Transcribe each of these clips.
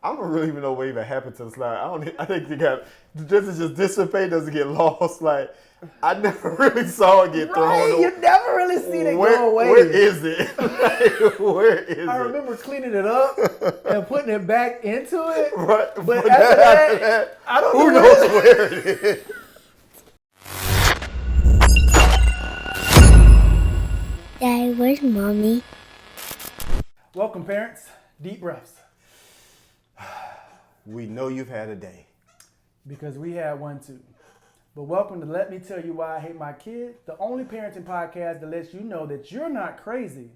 I don't really even know what even happened to the slide. I think you got this is just dissipate, doesn't get lost. Like I never really saw it get thrown. You never really seen it go away. Where is it? Like, where is it? I remember cleaning it up and putting it back into it. Right. But after that, I don't know. Who knows where it is? Daddy, where's Mommy? Welcome, parents. Deep breaths. We know you've had a day. Because we had one too. But welcome to Let Me Tell You Why I Hate My Kid, the only parenting podcast that lets you know that you're not crazy.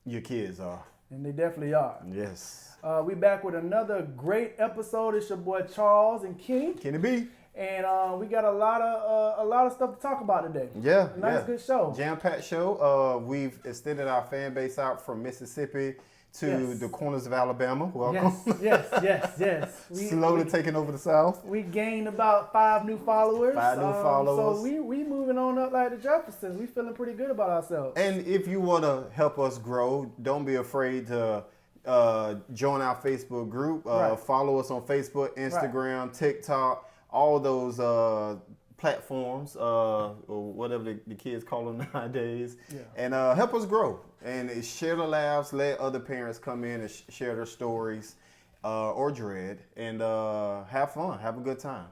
Your kids are. And they definitely are. Yes. We back with another great episode. It's your boy Charles and Kenny. Can it be? And we got a lot of stuff to talk about today. Yeah. Nice, good show. Jam-packed show. We've extended our fan base out from Mississippi to the corners of Alabama. Welcome. Yes. Slowly taking over the South. We gained about 5 new followers. 5 new followers. So we moving on up like the Jeffersons. We feeling pretty good about ourselves. And if you want to help us grow, don't be afraid to join our Facebook group. Right. Follow us on Facebook, Instagram, TikTok, all those platforms, or whatever the kids call them nowadays. Yeah. And help us grow. And share the laughs, let other parents come in and share their stories or dread, and have fun, have a good time.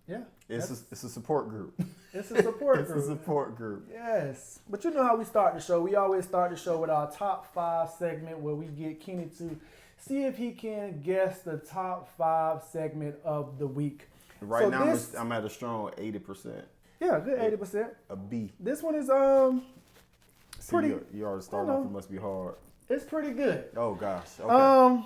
Yeah. It's a support group. It's a support It's group. a support group. Yes. But you know how we start the show. We always start the show with our top 5 segment where we get Kenny to see if he can guess the top 5 segment of the week. Right so now, I'm at a strong 80%. Yeah, good 80%. A B. This one is See, pretty. you already started off. It must be hard. It's pretty good. Oh gosh. Okay.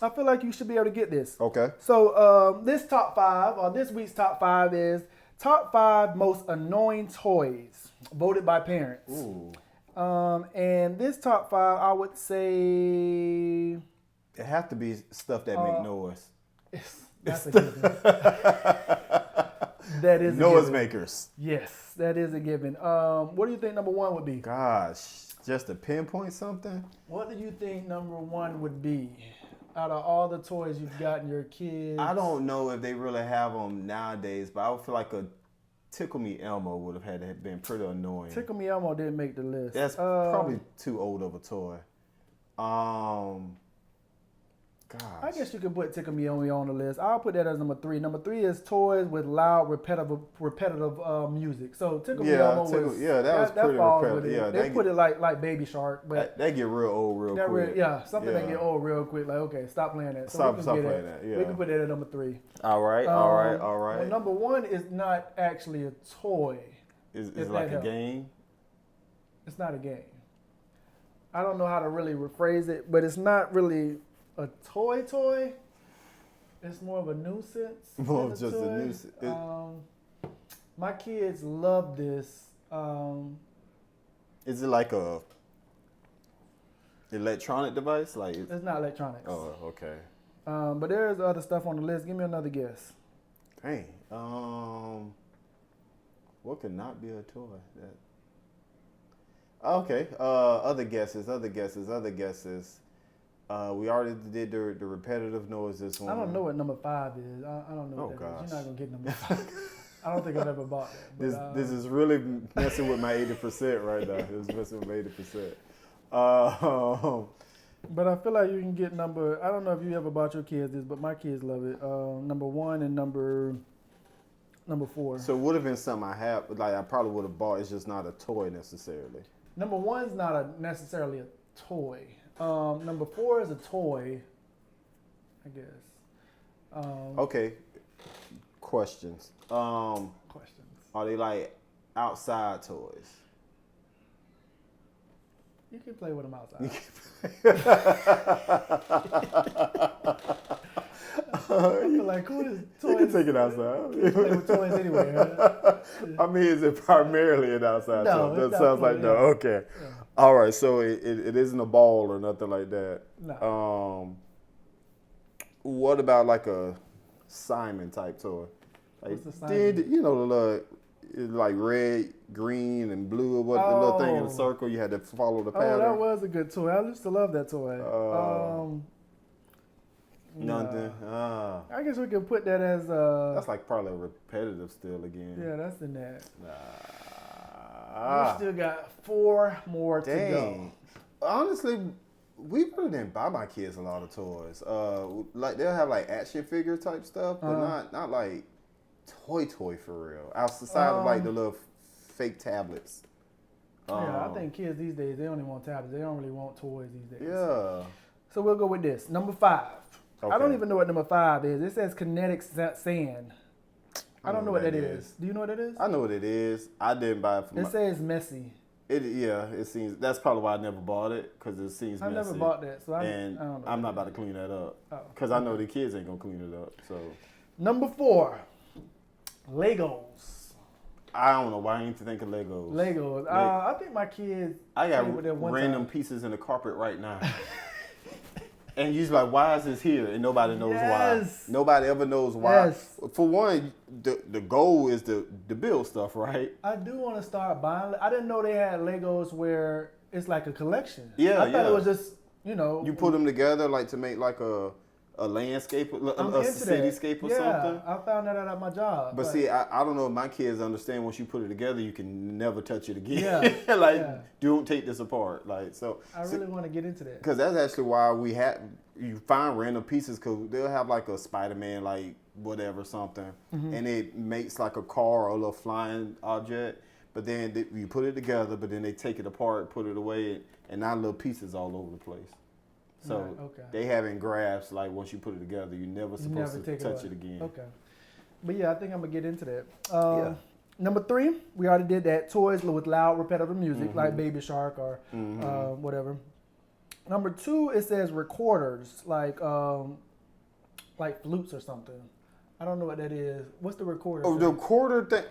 I feel like you should be able to get this. Okay. So this top 5, or this week's top 5 is top 5 most annoying toys voted by parents. Ooh. And this top 5, I would say It have to be stuff that make noise. that's a given. That is a Noise given. makers. Yes, that is a given. What do you think number 1 would be? Gosh, just to pinpoint something. What do you think number 1 would be out of all the toys you've gotten your kids? I don't know if they really have them nowadays, but I would feel like a Tickle Me Elmo would have had to have been pretty annoying. Tickle Me Elmo didn't make the list. That's probably too old of a toy. Gosh. I guess you could put Tickle Me Elmo on the list. I'll put that as number 3. Number 3 is toys with loud, repetitive music. So Tickle Me Elmo was that was pretty falls repetitive. with it. Yeah, they put it like Baby Shark, but that get real old real quick. something that get old real quick. Like, okay, stop playing that. So Stop we playing can that. Yeah. We can put that at number 3. All right. Well, number 1 is not actually a toy. Is it like a game? It's not a game. I don't know how to really rephrase it, but it's not really a toy. It's more of a nuisance. More of just a nuisance. My kids love this. Is it like a electronic device? Like It's not electronics. Oh, okay. But there's other stuff on the list. Give me another guess. Dang. What could not be a toy? Okay. Other guesses. We already did the repetitive noises one. I don't know what number 5 is. I don't know what that is. You're not gonna get number 5. I don't think I've ever bought that. But, This is really messing with my 80% right now. It's messing with my 80%. But I feel like you can get number. I don't know if you ever bought your kids this, but my kids love it. Number 1 and number 4. So it would have been something I probably would have bought. It's just not a toy necessarily. Number 1's not necessarily a toy. Number 4 is a toy, I guess. Okay. Questions. Questions. Are they like outside toys? You can play with them outside. I feel like who is toys? You can take it outside. You can play with toys anyway. Right? I mean, is it primarily an outside No, toy? it's That not sounds like toy, no. yeah. Okay. Yeah. All right. So it isn't a ball or nothing like that. No. What about like a Simon type toy? Like, What's a Simon? the little it's like red, green, and blue, or what the little thing in a circle. You had to follow the pattern. Oh, that was a good toy. I used to love that toy. Nothing. I guess we can put that as That's like probably repetitive still again. yeah, that's in that. Ah, We still got 4 more to dang. go. Honestly, we really didn't buy my kids a lot of toys. Like they'll have like action figure type stuff, but not like toy for real. Outside of like the little fake tablets. Yeah, I think kids these days, they only want tablets. They don't really want toys these days. Yeah. So we'll go with this. Number 5. Okay. I don't even know what number 5 is. It says kinetic sand. I don't know what that is. Do you know what it is? I know what it is. I didn't buy it for It says messy. It seems that's probably why I never bought it because it seems messy. I never bought that, so I don't know. I'm not about to clean that up Oh, because I know the kids ain't gonna clean it up. So Number 4, Legos. I don't know why I ain't think of Legos. Legos. I think my kids. I got played with them one random time. pieces in the carpet right now. And you're like, why is this here? And nobody knows why. Nobody ever knows why. Yes. For one, the goal is to build stuff, right? I do want to start buying. I didn't know they had Legos where it's like a collection. Yeah, I thought it was just, You put them together like to make like a landscape, a cityscape or something. I found that out at my job. But see, I don't know if my kids understand once you put it together, you can never touch it again. Yeah. Don't take this apart. I really want to get into that. Because that's actually why you find random pieces because they'll have like a Spider-Man, like whatever, something. And it makes like a car or a little flying object. But then you put it together, but then they take it apart, put it away, and now little pieces all over the place. So they having grabs, like once you put it together, you're never supposed to touch it again. Okay. But yeah, I think I'm going to get into that. Number 3, we already did that. Toys with loud, repetitive music, like Baby Shark or whatever. Number 2, it says recorders, like flutes or something. I don't know what that is. What's the recorder? Oh, the recorder thing,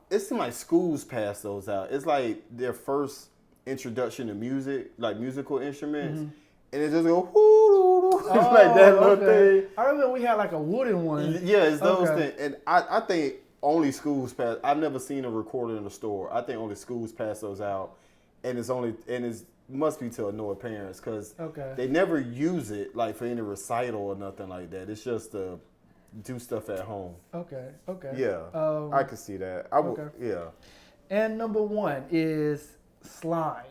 it seems like schools pass those out. It's like their first introduction to music, like musical instruments. And it just go it's like that little thing. I remember we had like a wooden one. Yeah, it's those things. And I think only schools pass. I've never seen a recorder in a store. I think only schools pass those out, and it must be to annoy parents because they never use it like for any recital or nothing like that. It's just to do stuff at home. Okay. Yeah, I can see that. Yeah. And number 1 is slime.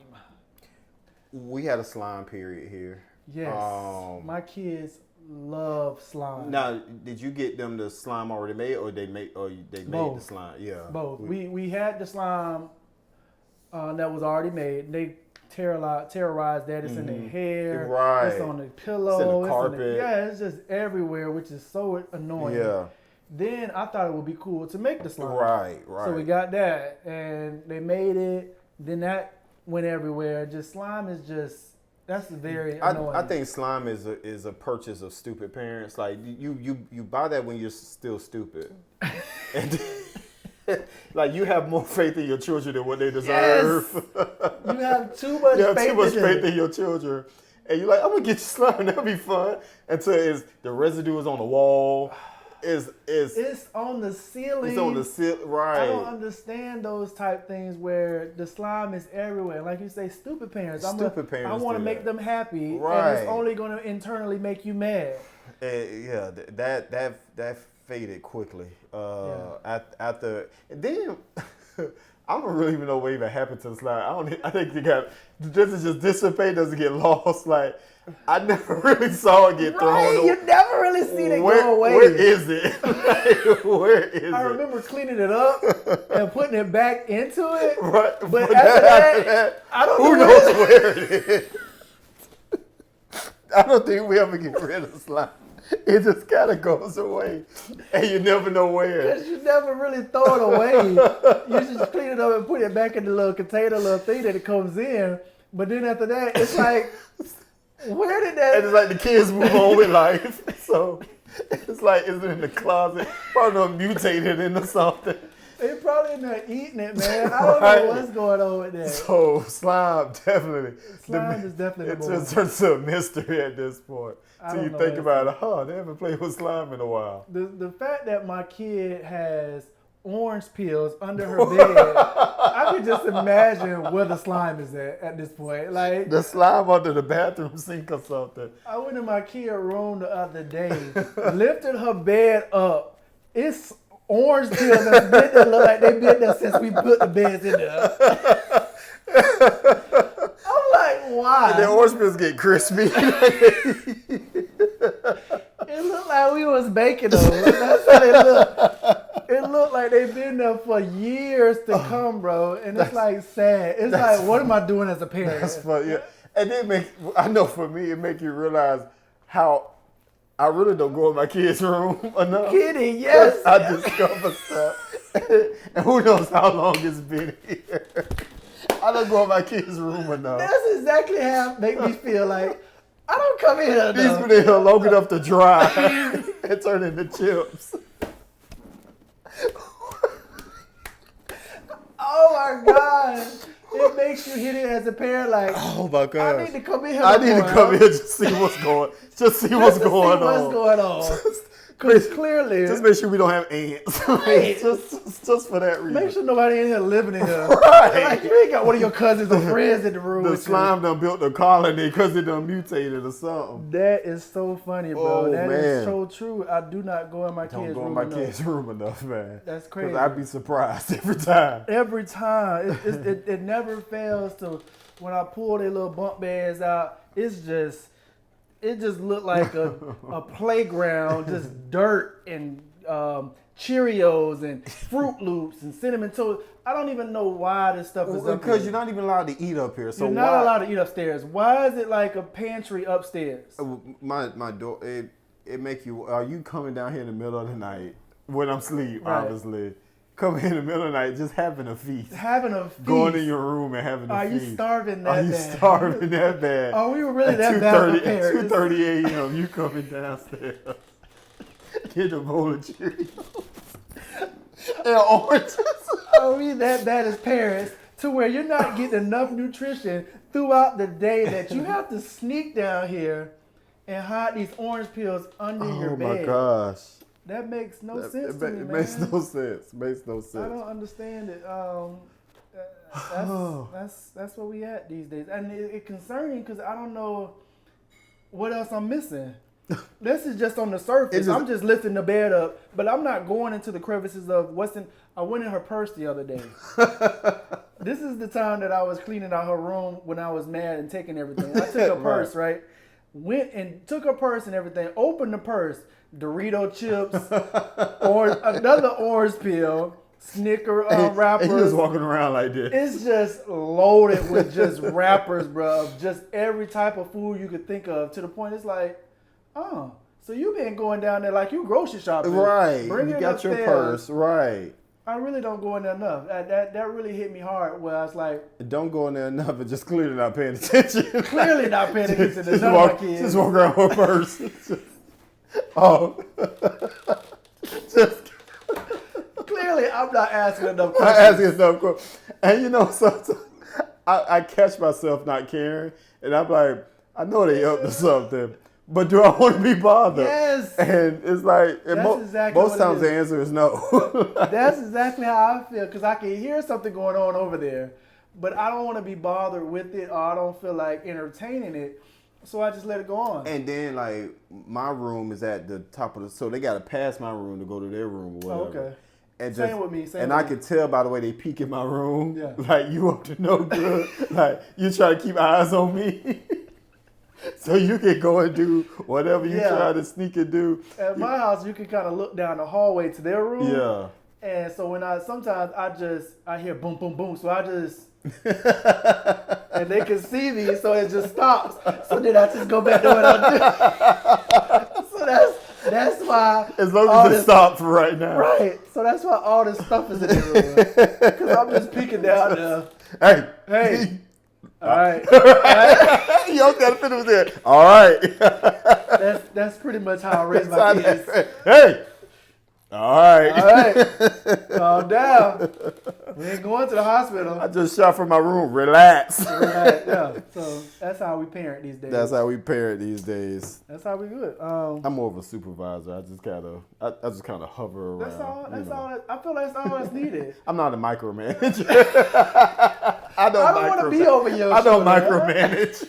We had a slime period here. Yes. My kids love slime. Now, did you get them the slime already made, or they made the slime? Yeah. Both. We had the slime that was already made. They terrorized that. It's in their hair. Right. It's on the pillow. It's in the carpet. It's just everywhere, which is so annoying. Yeah. Then I thought it would be cool to make the slime. Right. So we got that, and they made it. Then that went everywhere. Just slime is just. That's very annoying. I think slime is a purchase of stupid parents. Like you buy that when you're still stupid, and like you have more faith in your children than what they deserve. Yes. You have too much faith in your children, and you're like, I'm gonna get you slime. That'll be fun. Until the residue is on the wall. It's on the ceiling. It's on the ceiling, right? I don't understand those type things where the slime is everywhere. Like you say, stupid parents. I want to make them happy, right? And it's only going to internally make you mad. Yeah, that faded quickly. After then. I don't really even know what even happened to the slime. I think this just dissipate, doesn't get lost. Like I never really saw it get thrown away. You never really seen it go away. Where is it? Where is it? I remember cleaning it up and putting it back into it. Right. But after that, I don't know. Who knows where it is? I don't think we ever get rid of slime. It just kind of goes away, and you never know where. Because you never really throw it away. You just clean it up and put it back in the little container, little thing that it comes in. But then after that, it's like, where did that? And it's like the kids move on with life, so it's like it's in the closet, probably not mutated into something. They probably in there eating it, man. I don't know what's going on with that. So slime definitely. Slime is definitely. It just turns to a mystery at this point. So you think about it, they haven't played with slime in a while. The fact that my kid has orange peels under her bed, I I could just imagine where the slime is at this point. Like the slime under the bathroom sink or something. I went in my kid's room the other day, lifted her bed up. It's orange peels that's been there, look like they've been there since we put the beds in there. I'm like, why? And the orange peels get crispy. It looked like we was baking them. That's how they look. It looked like they've been there for years to come, bro. And it's like sad. It's like, what am I doing as a parent? That's funny. Yeah. And then I know for me, it make you realize how I really don't go in my kid's room enough. Kidding, yes. I discover stuff. And who knows how long it's been here. I don't go in my kid's room enough. That's exactly how it make me feel like, I don't come in here These enough. been in here long enough to dry and turn into chips. Oh my God. It makes you hit it as a parent like, Oh my God. I need to come in here. I need to come here just see what's going. Just see what's going on. What's going on? Because clearly, Just make sure we don't have ants. Right. just for that reason. make sure nobody in here living in here. Right. Like you ain't got one of your cousins or friends in the room. The with you. slime done built a colony because it done mutated or something. That is so funny, bro. Oh, That man. is so true. I do not go in my Don't kids' go in room my enough. kid's room enough, man. That's crazy. I'd be surprised every time. Every time, it never fails to when I pull their little bunk beds out. It just looked like a playground, just dirt and Cheerios and Fruit Loops and Cinnamon Toast. I don't even know why this stuff is up Because here. you're not even allowed to eat up here. So You're not allowed to eat upstairs. Why is it like a pantry upstairs? My door. It make you. Are you coming down here in the middle of the night when I'm asleep? Right. Obviously, coming in the middle of the night, just having a feast. Having a feast. Going in your room and having a Are feast. you starving that Are you bad? starving that bad? Are we really At that bad of parents? 2:30 a.m. You coming downstairs, get a bowl of Cheerios and oranges. Are we that bad as parents to where you're not getting enough nutrition throughout the day that you have to sneak down here and hide these orange peels under your bed? Oh my gosh. That makes no sense to me, It man. makes no sense. Makes no sense. I don't understand it. That's where we at these days, and it's concerning because I don't know what else I'm missing. This is just on the surface. I'm just lifting the bed up, but I'm not going into the crevices of what's in. I went in her purse the other day. This is the time that I was cleaning out her room when I was mad and taking everything. I took her purse, right? Went and took her purse and everything. Opened the purse. Dorito chips, another orange peel, Snicker wrappers. And he was walking around like this. It's just loaded with just wrappers, bro. Of just every type of food you could think of. To the point, it's like, oh, so you been going down there like you grocery shopping, Right. Bring you it got your upstairs. purse. Right. I really don't go in there enough. That really hit me hard. Where I was like, Don't go in there enough and just clearly not paying attention. clearly not paying attention to none of my kids. Just walk around with a purse. Oh. Just Clearly, I'm not asking enough I questions. ask yourself questions. And you know, sometimes I catch myself not caring, and I'm like, I know they up to something, but do I want to be bothered? Yes. And it's like, exactly most what it times is. the answer is no. That's exactly how I feel because I can hear something going on over there, but I don't want to be bothered with it or I don't feel like entertaining it, so I just let it go on. And then, like, my room is at the top of so they got to pass my room to go to their room or whatever. Okay. And Same with me. And I could tell by the way they peek in my room, Yeah. like, you up to no good. Like, you try to keep eyes on me. So you can go and do whatever you try to sneak and do. At my house, you can kind of look down the hallway to their room. Yeah. And so when sometimes I hear boom, boom, boom. So I just, and they can see me, so it just stops. So then I just go back to what I do. So that's why. As long as it stops for right now. Right. So that's why all this stuff is in the room. Because I'm just peeking down there. Hey. All right. You always got to finish with it. All right. That's pretty much how I raise my kids. Hey. All right. All right. Calm down. We ain't going to the hospital. I just shot from my room. Relax. Right, yeah. So that's how we parent these days. That's how we parent these days. That's how we do it. I'm more of a supervisor. I just kind of hover around. That's all. That's all. I feel like that's all that's needed. I'm not a micromanager. I don't want to be over your I don't shoulder. micromanage.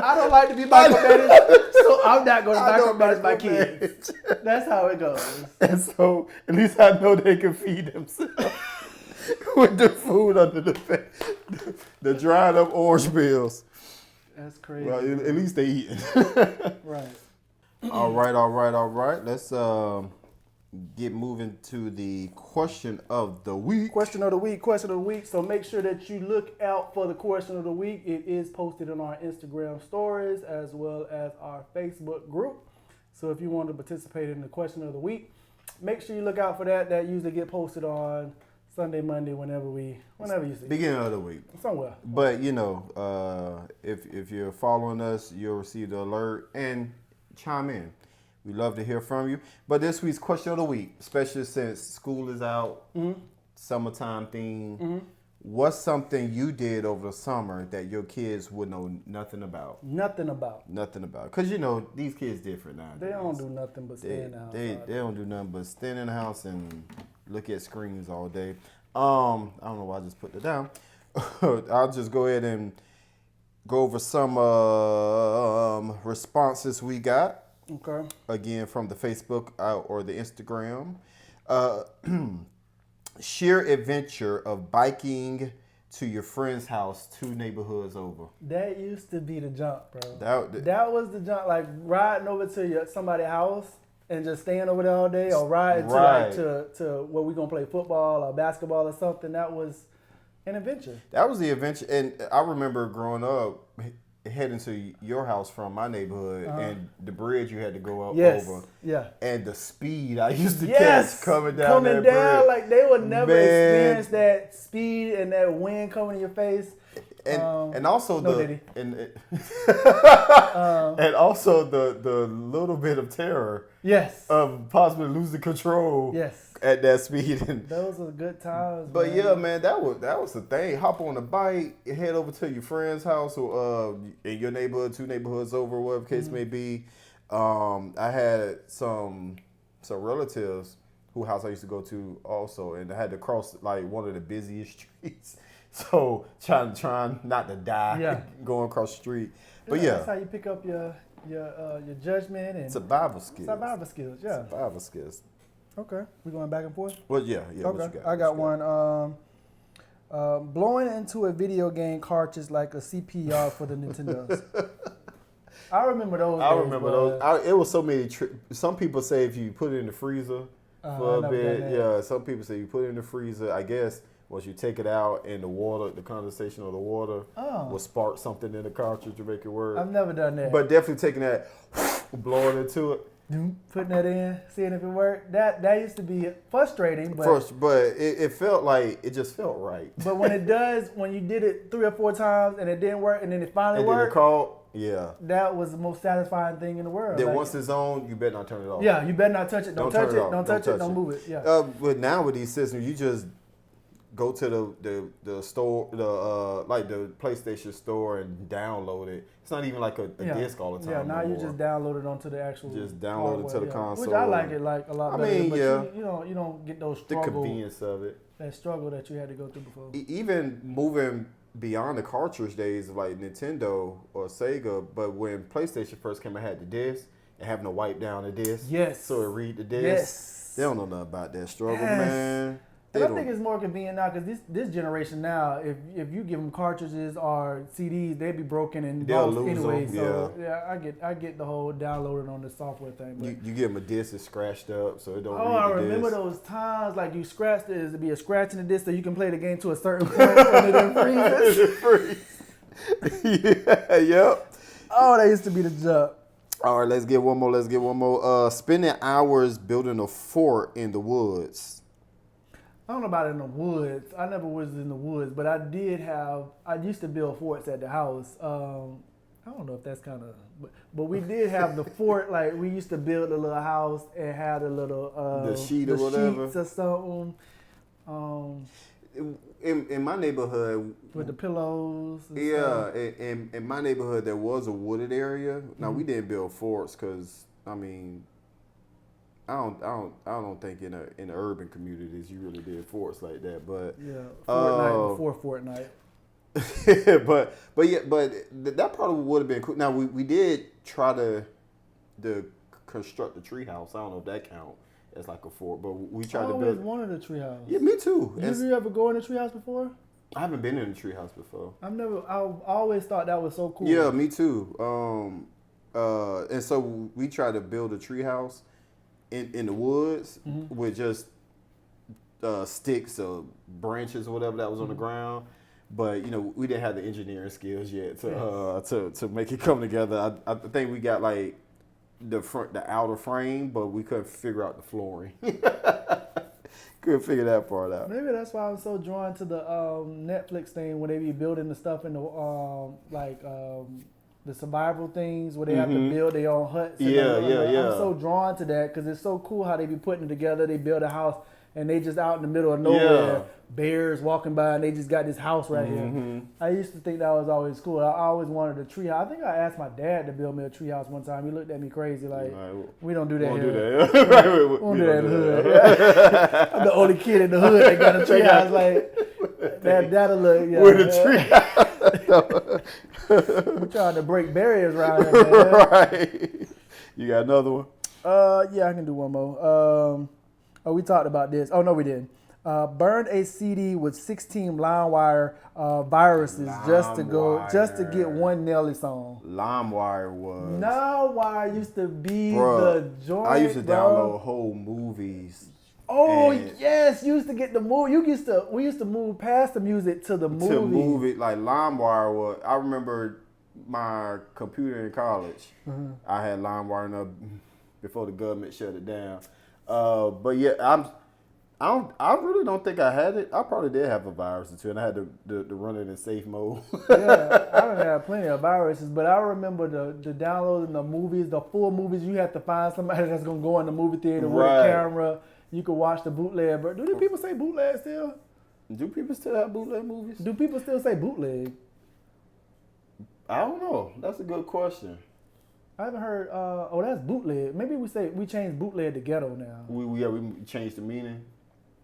I don't like to be micromanaged, so I'm not going to micromanage my kids. That's how it goes. And so, at least I know they can feed themselves with the food under the dried up orange peels. That's crazy. Well, at least they eating. Right. All right. Let's get moving to the question of the week. Question of the week. So make sure that you look out for the question of the week. It is posted on our Instagram stories as well as our Facebook group. So if you want to participate in the question of the week, make sure you look out for that. That usually get posted on Sunday, Monday, whenever you see. Beginning of the week. Somewhere. But if you're following us, you'll receive the alert and chime in. We love to hear from you. But this week's question of the week, especially since school is out, summertime thing, what's something you did over the summer that your kids would know nothing about? Nothing about. Because, these kids different nowadays. They don't do nothing but stay in the house. They don't do nothing but stand in the house and look at screens all day. I don't know why I just put that down. I'll just go ahead and go over some responses we got. Okay. Again, from the Facebook or the Instagram. Sheer adventure of biking to your friend's house 2 neighborhoods over. That used to be the jump, bro. That was the jump, like riding over to somebody's house and just staying over there all day, or riding to where we gonna play football or basketball or something. That was an adventure. That was the adventure, and I remember growing up heading to your house from my neighborhood, and the bridge you had to go up over. Yeah. And the speed I used to catch coming down that bridge. Like they would never experience that speed and that wind coming in your face. And also and also the little bit of terror. Yes. Of possibly losing control. Yes. At that speed. Those were good times. But yeah, man, that was the thing. Hop on a bike, head over to your friend's house or in your neighborhood, 2 neighborhoods over, whatever the case may be. I had some relatives whose house I used to go to also, and I had to cross like one of the busiest streets. So trying not to die going across the street. But that's how you pick up your judgment and survival skills. Survival skills. Okay, we going back and forth? Well, yeah. Okay, What you got? I got one. Blowing into a video game cartridge like a CPR for the Nintendos. I remember those. Those. It was so many. Some people say if you put it in the freezer for a bit. Yeah. Some people say you put it in the freezer. I guess once you take it out and the water, the condensation of the water will spark something in the cartridge to make it work. I've never done that. But definitely taking that, blowing into it. Putting that in, seeing if it worked. That used to be frustrating. But it felt like it just felt right. But when it does, when you did it 3 or 4 times and it didn't work, and then it finally worked, that was the most satisfying thing in the world. Then once it's on, you better not turn it off. Yeah, you better not touch it. Don't touch it. Don't touch it. Don't move it. Yeah. But now with these systems, you just go to the store, like the PlayStation store, and download it. It's not even like a disc all the time. Yeah, now you just download it onto the actual. Just download it to the console. Which I like it a lot better. I mean, but you don't get those struggle. The convenience of it. That struggle that you had to go through before. Even moving beyond the cartridge days of like Nintendo or Sega, but when PlayStation first came, I had the disc and having to wipe down the disc. Yes. So it read the disc. Yes. They don't know nothing about that struggle, man. And I think it's more convenient now because this generation now, if you give them cartridges or CDs, they'd be broken and lost anyway. Them, so I get the whole downloading on the software thing. But you give them a disc that's scratched up, so it don't. Oh, I remember those times like you scratched it. It'd be a scratch in the disc so you can play the game to a certain point and it freezes. Yep. Oh, that used to be the job. All right, let's get one more. Spending hours building a fort in the woods. I don't know about in the woods. I never was in the woods, but I used to build forts at the house. How I don't know if that's kind of, but we did have the fort. Like we used to build a little house and have a little the sheet or whatever, sheets or something. In my neighborhood, with the pillows. Yeah, in my neighborhood there was a wooded area. Now we didn't build forts because I mean, I don't think in the urban communities you really did forts like that. But yeah, Fortnite before Fortnite. but that probably would have been cool. Now we did try to construct a treehouse. I don't know if that counts as like a fort, but we tried to build. I always wanted a treehouse. Yeah, me too. Did you ever go in a treehouse before? I haven't been in a treehouse before. I always thought that was so cool. Yeah, me too. And so we tried to build a treehouse in the woods with just sticks or branches or whatever that was on the ground. But we didn't have the engineering skills yet to make it come together. I think we got like the outer frame, but we couldn't figure out the flooring. Couldn't figure that part out. Maybe that's why I'm so drawn to the Netflix thing where they be building the stuff in the the survival things where they have to build their own huts. Yeah. I'm so drawn to that because it's so cool how they be putting it together. They build a house and they just out in the middle of nowhere. Yeah. Bears walking by and they just got this house right here. I used to think that was always cool. I always wanted a tree house. I think I asked my dad to build me a tree house one time. He looked at me crazy like, we don't do that here. We don't do that in the hood. I'm the only kid in the hood that got a tree house. Like, that'll look, with a tree house. We're trying to break barriers around here, man. Right. You got another one? Yeah, I can do one more. We talked about this. Oh, no, we didn't. Burned a CD with 16 LimeWire viruses just to get one Nelly song. LimeWire used to be the joint. I used to download whole movies. Oh yes, you used to get the movie. We used to move past the music to the movie. To movie like LimeWire was. I remember my computer in college. I had LimeWire up before the government shut it down. But yeah, I really don't think I had it. I probably did have a virus or two, and I had to run it in safe mode. Yeah, I don't have plenty of viruses, but I remember the downloading the movies, the full movies. You have to find somebody that's gonna go in the movie theater with a camera. You can watch the bootleg. But do people say bootleg still? Do people still have bootleg movies? Do people still say bootleg? I don't know. That's a good question. I haven't heard. That's bootleg. Maybe we changed bootleg to ghetto now. We changed the meaning.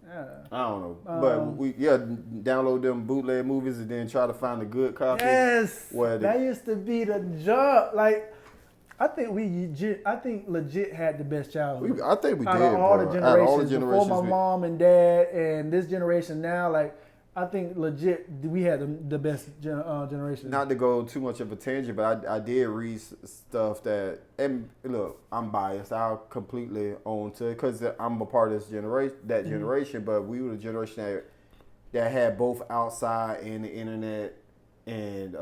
Yeah. I don't know, but we download them bootleg movies and then try to find a good copy. Yes, that used to be the jump. Like, I think legit had the best childhood. I think we did. All the generations before my mom and dad, and this generation now, like. I think legit we had the best generation. Not to go too much of a tangent, but I did read stuff that, and look, I'm biased. I'll completely own to it because I'm a part of this generation, but we were the generation that had both outside and the internet, and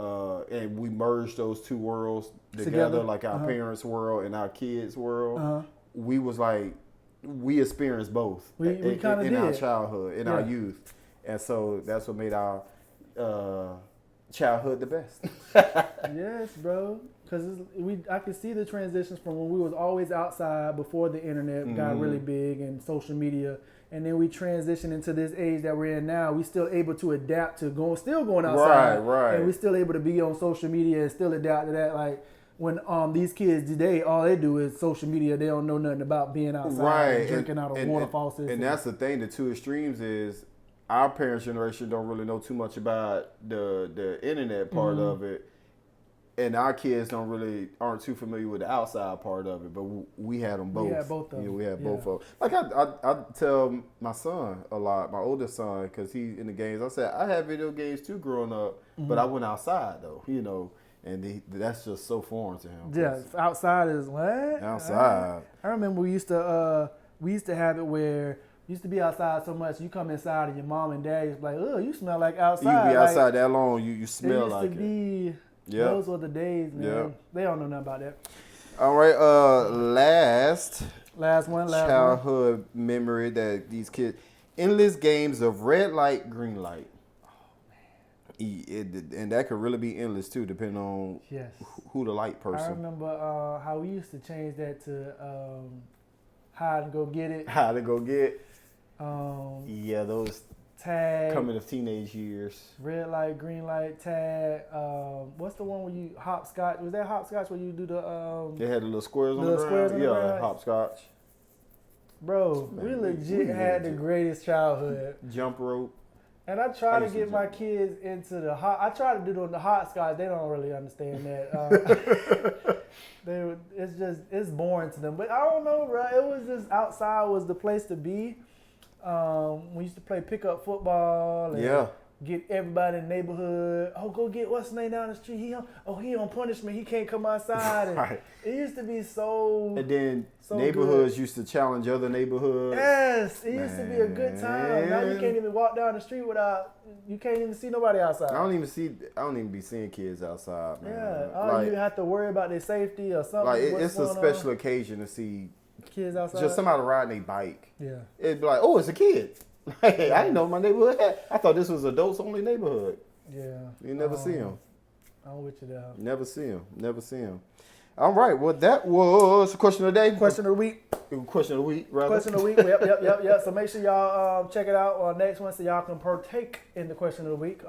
we merged those two worlds together like our parents' world and our kids' world. We was like, we experienced both we kind of did. Our childhood, in our youth. And so that's what made our childhood the best. Yes, bro. Because I can see the transitions from when we was always outside before the internet got really big and social media, and then we transitioned into this age that we're in now. We still able to adapt to still going outside, right? And we still able to be on social media and still adapt to that. Like when these kids today, all they do is social media. They don't know nothing about being outside and drinking out of water faucets. And that's the thing. The two extremes is. Our parents' generation don't really know too much about the internet part of it, and our kids aren't too familiar with the outside part of it. But we had them both. We had both of them. Yeah, we had both of them. Like I tell my son a lot, my oldest son, because he's in the games. I said I had video games too growing up, but I went outside though, and that's just so foreign to him. Yeah, outside is what? Outside. I remember we used to have it where. Used to be outside so much, you come inside and your mom and dad is like, oh, you smell like outside. You be outside that long, you smell like it. Used to be, those were the days, man. Yep. They don't know nothing about that. All right, last one. Childhood memory that these kids, endless games of red light, green light. Oh, man. And that could really be endless too, depending on who the light person. I remember how we used to change that to hide and go get it. Hide and go get. Yeah, those tag. Coming of teenage years. Red light, green light, tag. What's the one where you hopscotch? Was that hopscotch where you do the? They had the little squares on the ground. Yeah, hopscotch. Bro, we legit had the greatest childhood. Jump rope. And I try to get my kids into the hot. I try to do the hopscotch. They don't really understand that. It's boring to them. But I don't know, bro. It was just outside was the place to be. We used to play pickup football. And get everybody in the neighborhood. Oh, go get what's his name down the street. He on punishment. He can't come outside. And it used to be so. And then neighborhoods good. Used to challenge other neighborhoods. Yes, it used to be a good time. Now you can't even walk down the street without. You can't even see nobody outside. I don't even be seeing kids outside, man. Yeah, you have to worry about their safety or something. Like it's a special occasion to see kids outside. Just somebody riding a bike. Yeah, it'd be like, oh, it's a kid. Hey, I didn't know my neighborhood had. I thought this was adults only neighborhood. Yeah. You never see them. I'm with you there. Never see them. All right. Well, that was the question of the day. Question of the week. Question of the week, rather. Question of the week. Yep. So make sure y'all check it out on next one so y'all can partake in the question of the week.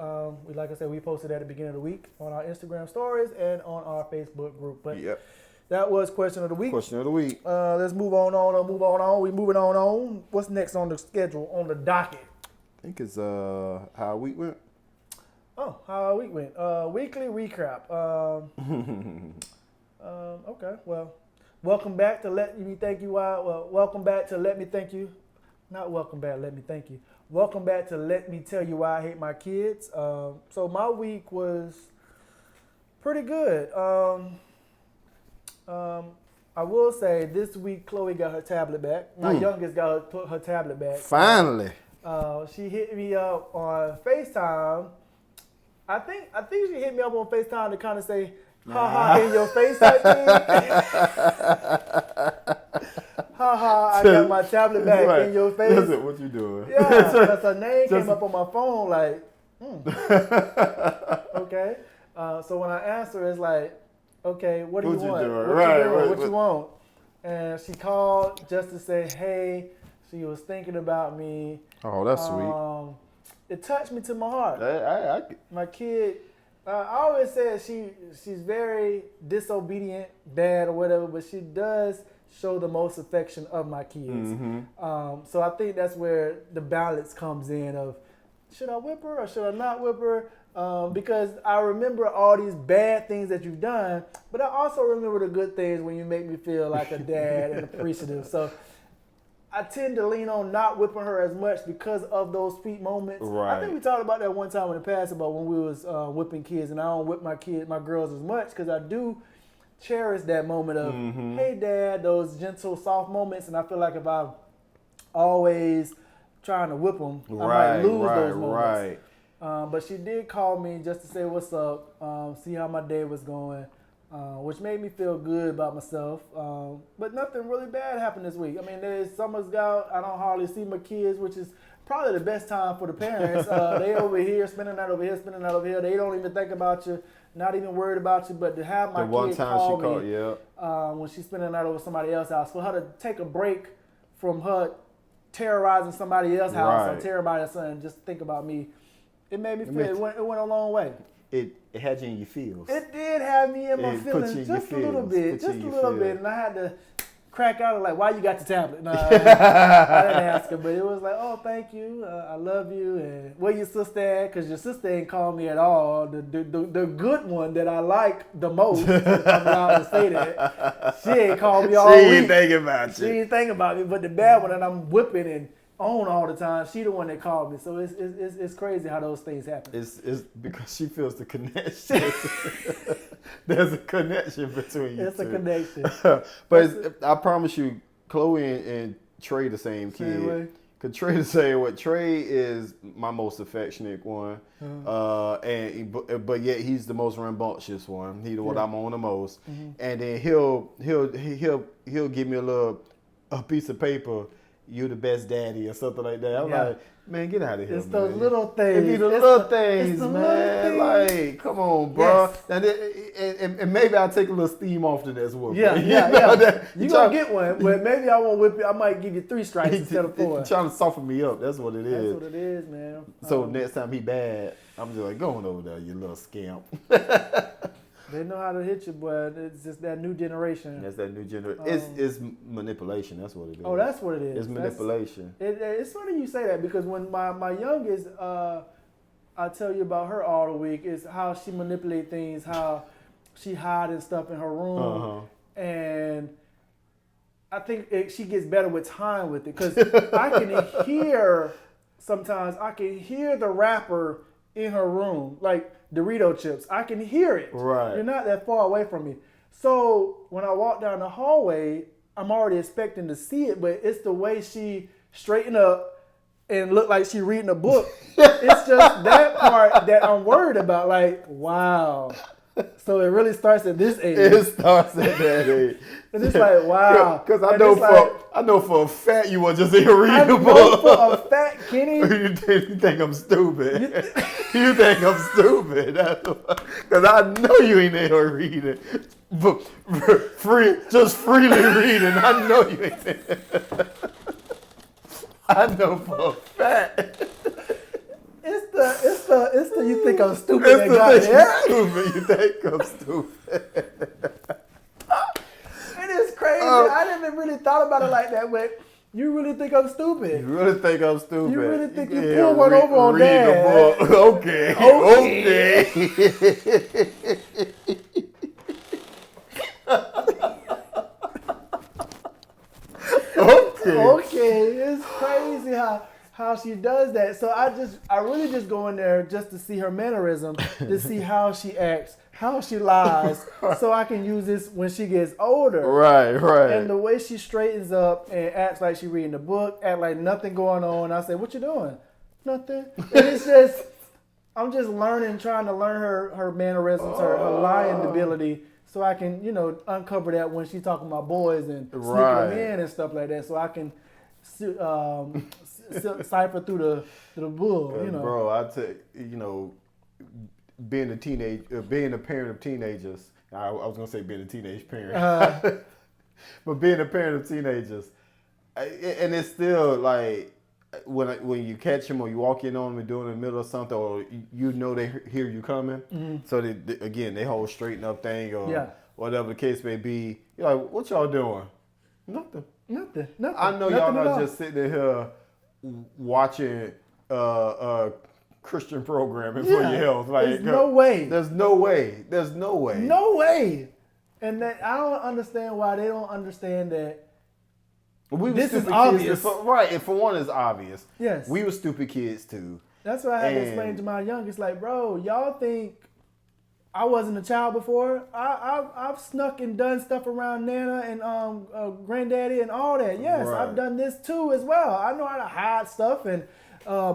Like I said, we posted at the beginning of the week on our Instagram stories and on our Facebook group. But that was question of the week. Question of the week. Let's move on. We moving on. What's next on the schedule, on the docket? I think it's how our week went. Oh, how our week went. Weekly recap. Okay. Well, welcome back to Let Me Thank You. Welcome back to Let Me Thank You. Not welcome back. Let me thank you. Welcome back to Let Me Tell You Why I Hate My Kids. So my week was pretty good. I will say this week Chloe got her tablet back. My youngest got her tablet back. Finally. She hit me up on FaceTime. I think she hit me up on FaceTime to kind of say, ha ha, in your face type thing. Ha ha, I got my tablet back in your face. Listen, what you doing? Yeah, because her name came up on my phone like, okay. So when I answer, it's like, okay, what do you want? What you want? And she called just to say, hey, she was thinking about me. Oh, that's sweet. It touched me to my heart. My kid, I always said she's very disobedient, bad or whatever, but she does show the most affection of my kids. Mm-hmm. So I think that's where the balance comes in of, should I whip her or should I not whip her? Because I remember all these bad things that you've done, but I also remember the good things when you make me feel like a dad and appreciative. So I tend to lean on not whipping her as much because of those sweet moments. Right. I think we talked about that one time in the past about when we was whipping kids, and I don't whip my girls as much because I do cherish that moment of, hey, Dad, those gentle, soft moments, and I feel like if I always trying to whip them, I might lose those moments. Right. But she did call me just to say what's up, see how my day was going, which made me feel good about myself. But nothing really bad happened this week. I mean, summer's out. I don't hardly see my kids, which is probably the best time for the parents. They over here, spending that over here. They don't even think about you, not even worried about you. But to have my kid call me when she's spending that over somebody else's house, for her to take a break from her terrorizing somebody else's house or terrorizing something, just think about me. It made me feel it went a long way. It had you in your feels. It did have me in my feelings just a little bit, and I had to crack out like, why you got the tablet? No, I didn't ask her, but it was like, oh, thank you, I love you, and where your sister at? Because your sister ain't called me at all. The good one that I like the most, I'm allowed to say that, she ain't called me all week. She ain't thinking about me, but the bad one that I'm whipping and on all the time, she the one that called me. So it's crazy how those things happen. It's because she feels the connection. There's a connection between you. It's a connection. But I promise you, Chloe and Trey the same kid. Cause Trey the same way. Trey is my most affectionate one, but yet he's the most rambunctious one. He's the one I'm on the most, and then he'll give me a piece of paper. You the best daddy or something like that. I'm like, Man, get out of here, It's man. those little things. It be the little things, man. Like, come on, bro. Yes. And maybe I'll take a little steam off to this one. Yeah. You gonna get one, but maybe I won't whip you. I might give you 3 strikes instead of 4. He's trying to soften me up. That's what it is. That's what it is, man. So next time he bad, I'm just like, go on over there, you little scamp. They know how to hit you, but it's just that new generation. That's that new generation. It's manipulation. That's what it is. Oh, that's what it is. It's manipulation. It's funny you say that because when my youngest, I tell you about her all the week, is how she manipulates things, how she hides stuff in her room, and I think she gets better with time with it because I can hear sometimes the wrapper in her room, like Dorito chips. I can hear it. Right. You're not that far away from me. So when I walk down the hallway, I'm already expecting to see it, but it's the way she straighten up and look like she reading a book. It's just that part that I'm worried about. Like, wow. So it really starts at this age. It starts at that age. And it's like, wow. Because I know for a fact you weren't just here reading a book. For a fact, Kenny. You think I'm stupid. You think I'm stupid. Because I know you ain't in here reading. Just freely reading. I know you ain't there. I know for a fact. It's the you think I'm stupid. It's the you think I'm stupid. It is crazy. I never really thought about it like that, but you really think I'm stupid. You really think I'm stupid. You really think you pull one over on Dad. The book. Okay. Okay, it's crazy how she does that. So I really just go in there just to see her mannerism, to see how she acts, how she lies, so I can use this when she gets older. Right. And the way she straightens up and acts like she reading the book, act like nothing going on. I say, "What you doing?" Nothing. And it's just, I'm just trying to learn her mannerisms, her lying ability. So I can, uncover that when she's talking about boys and sneaking them in and stuff like that. So I can cipher through the bull, Bro, I tell you, being a parent of teenagers. I was gonna say being a teenage parent, but being a parent of teenagers, and it's still like when you catch them or you walk in on them and doing in the middle of something, or they hear you coming. Mm-hmm. So they whole straighten up thing or whatever the case may be. You're like, what y'all doing? Nothing. I know y'all not just sitting here watching Christian programming for your health. Like, there's no way. There's no way. No way. And that I don't understand why they don't understand that. This is obvious. Right, and for one, it's obvious. Yes. We were stupid kids too. That's what I had to explain to my youngest. Like, bro, y'all think I wasn't a child before? I've snuck and done stuff around Nana and Granddaddy and all that. Yes, right. I've done this too as well. I know how to hide stuff and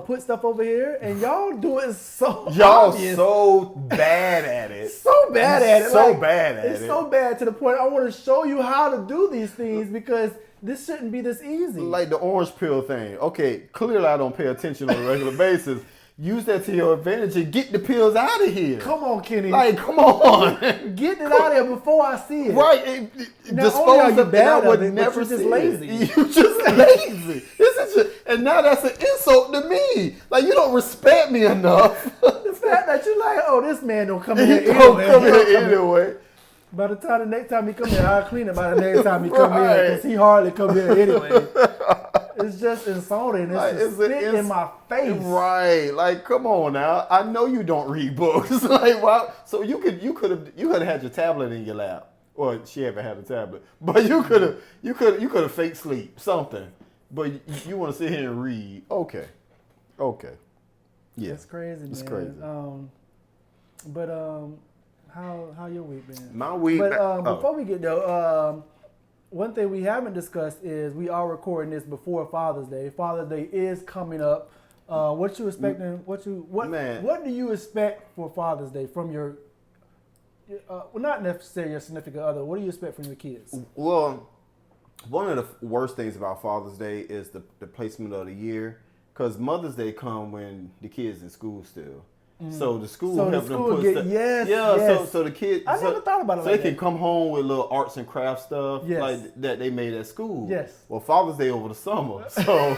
put stuff over here, and y'all do it so obvious. So bad at it. So bad at it. So bad at it. It's so bad to the point I want to show you how to do these things because this shouldn't be this easy. Like the orange pill thing. Okay, clearly I don't pay attention on a regular basis. Use that to your advantage and get the pills out of here. Come on, Kenny. Like, come on. Get it out of here before I see it. Right. Dispose of it. I would never see lazy. You just lazy. And now that's an insult to me. Like, you don't respect me enough. The fact that you like, oh, this man don't come here anyway. By the time the next time he come here, I'll clean it by the next time he come here because he hardly come here anyway. It's just insulting. It's spit in my face. Right. Like, come on now. I know you don't read books. Like, wow. So you could have had your tablet in your lap. Well, she haven't had a tablet. But you could have fake sleep, something. But you want to sit here and read. Okay. Yeah. It's crazy, man. It's crazy. How your week been? My week. But before we get there, one thing we haven't discussed is we are recording this before Father's Day. Father's Day is coming up. What you expecting? What do you expect for Father's Day from your? Well, not necessarily your significant other. What do you expect from your kids? Well, one of the worst things about Father's Day is the placement of the year. because Mother's Day come when the kids in school still. So the school So the help them school put get- stuff. yes, yeah. yes. So the kids. I never thought about it So like they can that. come home with little arts and crafts stuff Yes. like that they made at school. Yes. Well, Father's Day over the summer. So.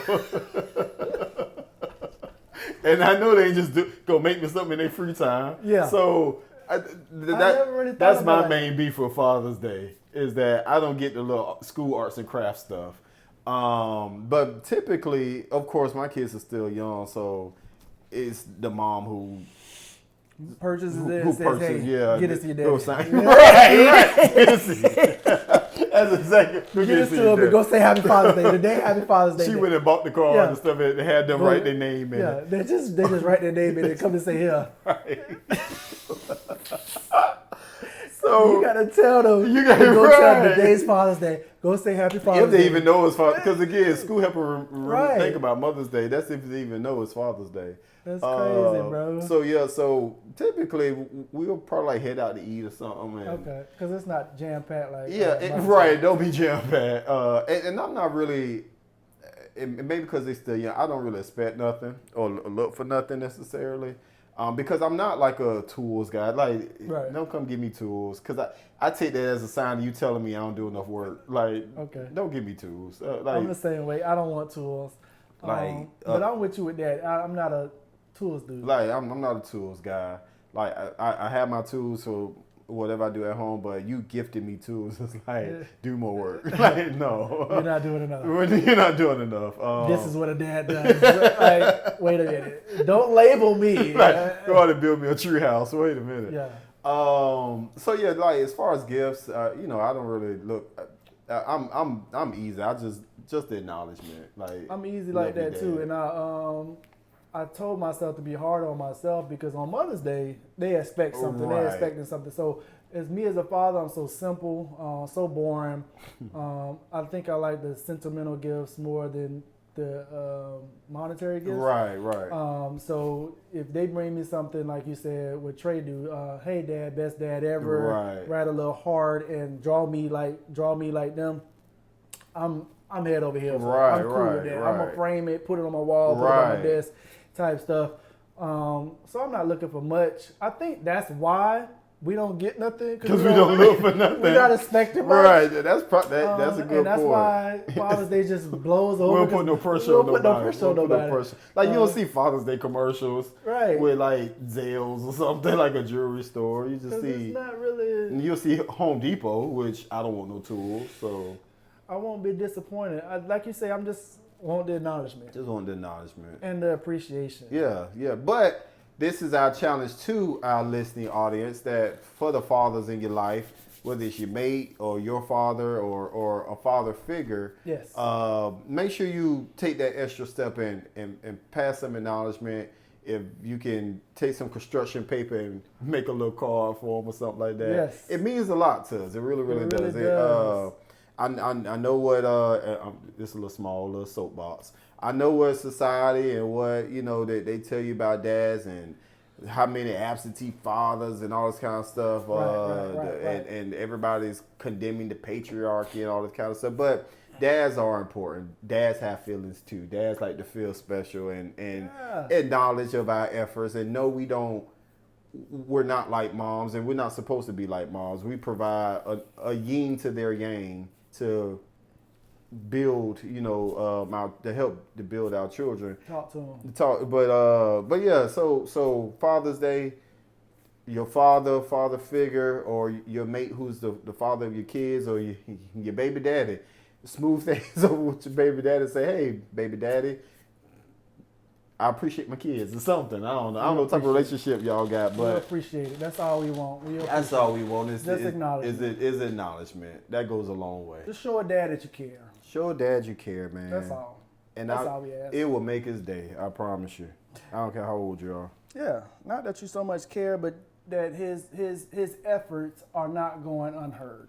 And I know they just go make me something in their free time. Yeah. So never really thought that's about my it. main beef for Father's Day is that I don't get the little school arts and crafts stuff. But typically, of course, my kids are still young, so it's the mom who Purchases it who and says, purchases, hey, yeah. get this to your Go daddy. sign- right. That's exactly. Go Get get this to to your him and daddy. go say Happy Father's Day. Today, Happy Father's Day. She day. went and bought the card Yeah. and stuff and had them write their name in Yeah, it. they just write their name in it and come and say, here. Right. So You gotta tell them. You gotta- to go tell right. them today's Father's Day. Go say Happy Father's if they Day. even know it's Father's because again, school help them Right. think about Mother's Day. That's if they even know it's Father's Day. That's crazy, bro. So yeah, so typically we'll probably like head out to eat or something. And Okay, because it's not jam packed like. Yeah, Mother's right. Day. Don't be jam packed. And I'm not really. And maybe because they still young, I don't really expect nothing or look for nothing necessarily. Because I'm not like a tools guy. Like, Right. don't come give me tools. Because I take that as a sign of you telling me I don't do enough work. Like, Okay. don't give me tools. I'm Like, the same way. I don't want tools. Like, But I'm with you with that. I'm not a tools dude. I'm not a tools guy. Like, I have my tools for whatever I do at home, but you gifted me tools. It's like, Yeah. do more work. Like, no. You're not doing enough. You're not doing enough. This is what a dad does. Like, wait a minute. Don't label me. Like, go out and build me a tree house. Wait a minute. Yeah. So yeah, like as far as gifts, I don't really look. I'm easy. I just the acknowledgement. Like I'm easy love like you, that too, Dad. and I told myself to be hard on myself because on Mother's Day they expect something. They're Right. expecting something. So as me as a father, I'm so simple, so boring. I think I like the sentimental gifts more than the monetary gifts. Right. So if they bring me something like you said, what Trey do, hey dad, best dad ever, Right. write a little heart and draw me like them. I'm head over heels. Right, I'm cool with that. I'm gonna right. frame it, put it on my wall, put it on my Right. desk, type stuff. So I'm not looking for much. I think that's why we don't get nothing Because we don't look for nothing. We're not expecting much. Right. That's that's a good and that's point. why Father's Day just blows over. We don't put no pressure on We don't put no pressure on We don't put no nobody. pressure. Like you don't see Father's Day commercials Right. with like Zales or something like a jewelry store. You just 'Cause see. it's not really. And you'll see Home Depot, which I don't want no tools, so I won't be disappointed. Like you say, I'm just want the acknowledgement just want the acknowledgement. and the appreciation. Yeah. But this is our challenge to our listening audience that for the fathers in your life, whether it's your mate or your father or a father figure, Yes. make sure you take that extra step and pass some acknowledgement. If you can take some construction paper and make a little card for them or something like that, Yes. it means a lot to us. It really does. does. I know what this is a little soapbox. I know what society and what they tell you about dads and how many absentee fathers and all this kind of stuff. Right. And everybody's condemning the patriarchy and all this kind of stuff. But dads are important. Dads have feelings too. Dads like to feel special and acknowledge of our efforts and know we're not like moms and we're not supposed to be like moms. We provide a yin to their yang to build, to help to build our children. Talk to them. But yeah, so Father's Day, your father figure or your mate who's the father of your kids or your baby daddy, smooth things over with your baby daddy and say, hey, baby daddy, I appreciate my kids or something. I don't know what type of relationship y'all got, We but appreciate it. That's all we want. that's all we want is Just acknowledgement. Is acknowledgement. That goes a long way. Just show a dad that you care. Show dad you care, man. That's all. And That's all we ask. it will make his day. I promise you. I don't care how old you are. Yeah, not that you so much care, but that his efforts are not going unheard.